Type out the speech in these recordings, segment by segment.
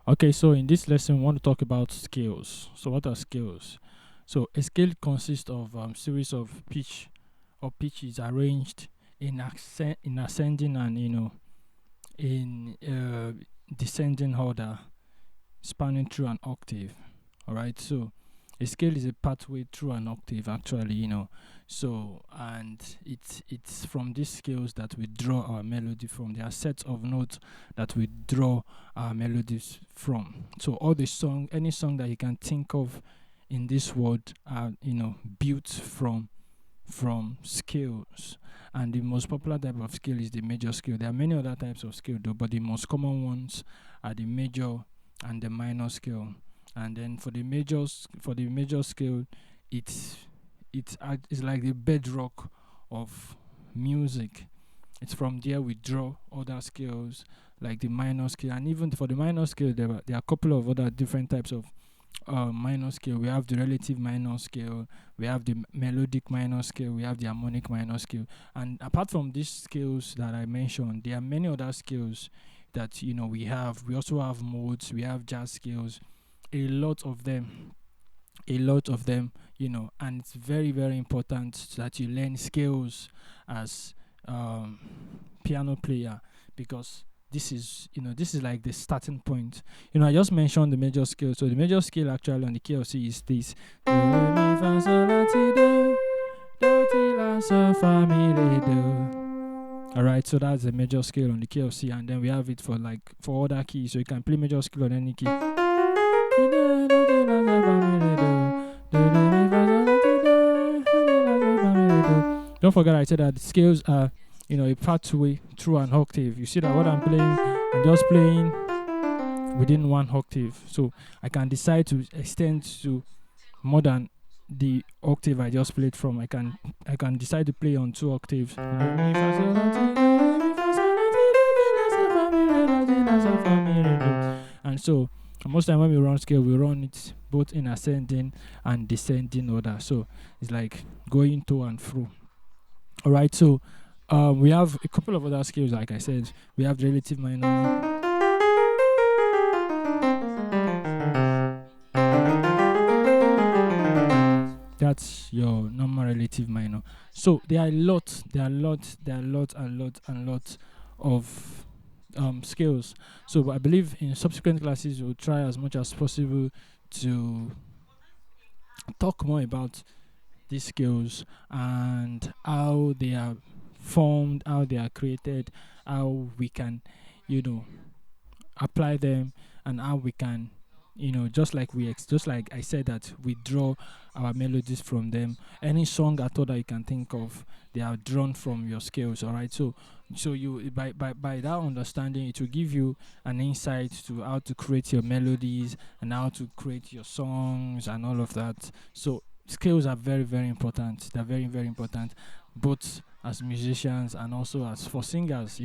Okay, so in this lesson, we want to talk about scales. So, what are scales? So, a scale consists of series of pitches arranged in ascending and in descending order, spanning through an octave. All right, so a scale is a pathway through an octave, actually, So, and it's from these scales that we draw our melody from. There are sets of notes that we draw our melodies from. So, any song that you can think of in this world are, built from scales. And the most popular type of scale is the major scale. There are many other types of scale though, but the most common ones are the major and the minor scale. And then for the major scale, it's like the bedrock of music. It's from there we draw other scales like the minor scale, and even for the minor scale, there are a couple of other different types of minor scale. We have the relative minor scale, we have the melodic minor scale, we have the harmonic minor scale. And apart from these scales that I mentioned, there are many other scales that we have. We also have modes, we have jazz scales, a lot of them, and it's very, very important that you learn scales as um, piano player, because this is like the starting point. I just mentioned the major scale. So the major scale actually on the key of C is this: do re mi fa sol la ti do ti la sol fa mi re do. All right, so that's the major scale on the key of C, and then we have it for other keys. So you can play major scale on any key. Don't forget I said that the scales are a pathway through an octave. You see that what I'm playing, I'm just playing within one octave. So I can decide to extend to more than the octave I just played from. I can decide to play on two octaves. And so most time when we run scale, we run it both in ascending and descending order. So it's like going to and fro. All right, so we have a couple of other scales, like I said. We have the relative minor. That's your normal relative minor. So there are a lot, and lot of scales. So I believe in subsequent classes we'll try as much as possible to talk more about these skills and how they are formed, how they are created, how we can, you know, apply them, and how we can, just like I said that we draw our melodies from them. Any song at all that you can think of, they are drawn from your scales. All right, so you by that understanding, it will give you an insight to how to create your melodies and how to create your songs and all of that. So skills are very, very important. They're very, very important, both as musicians and also as for singers.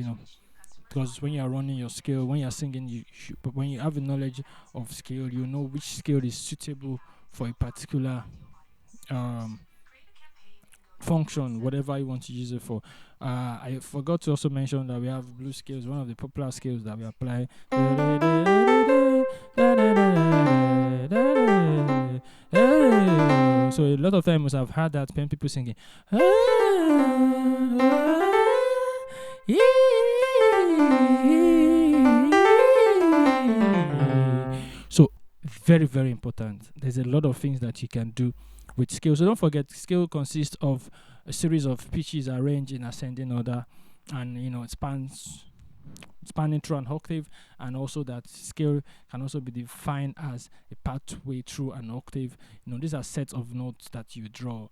Because when you are running your scale, when you are singing, but when you have a knowledge of scale, you know which scale is suitable for a particular um function, whatever you want to use it for. I forgot to also mention that we have blue scales, one of the popular scales that we apply. So a lot of times I've heard that when people singing. So very, very important. There's a lot of things that you can do with scale. So don't forget, scale consists of a series of pitches arranged in ascending order, and it spanning through an octave, and also that scale can also be defined as a pathway through an octave. These are sets of notes that you draw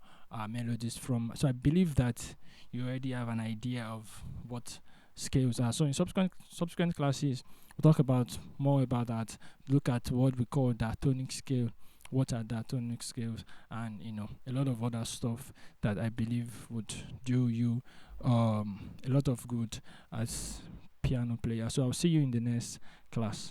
melodies from. So I believe that you already have an idea of what scales are. So in subsequent classes, we'll talk about more about that. Look at what we call diatonic scale. What are diatonic scales, and a lot of other stuff that I believe would do you a lot of good as piano player. So I'll see you in the next class.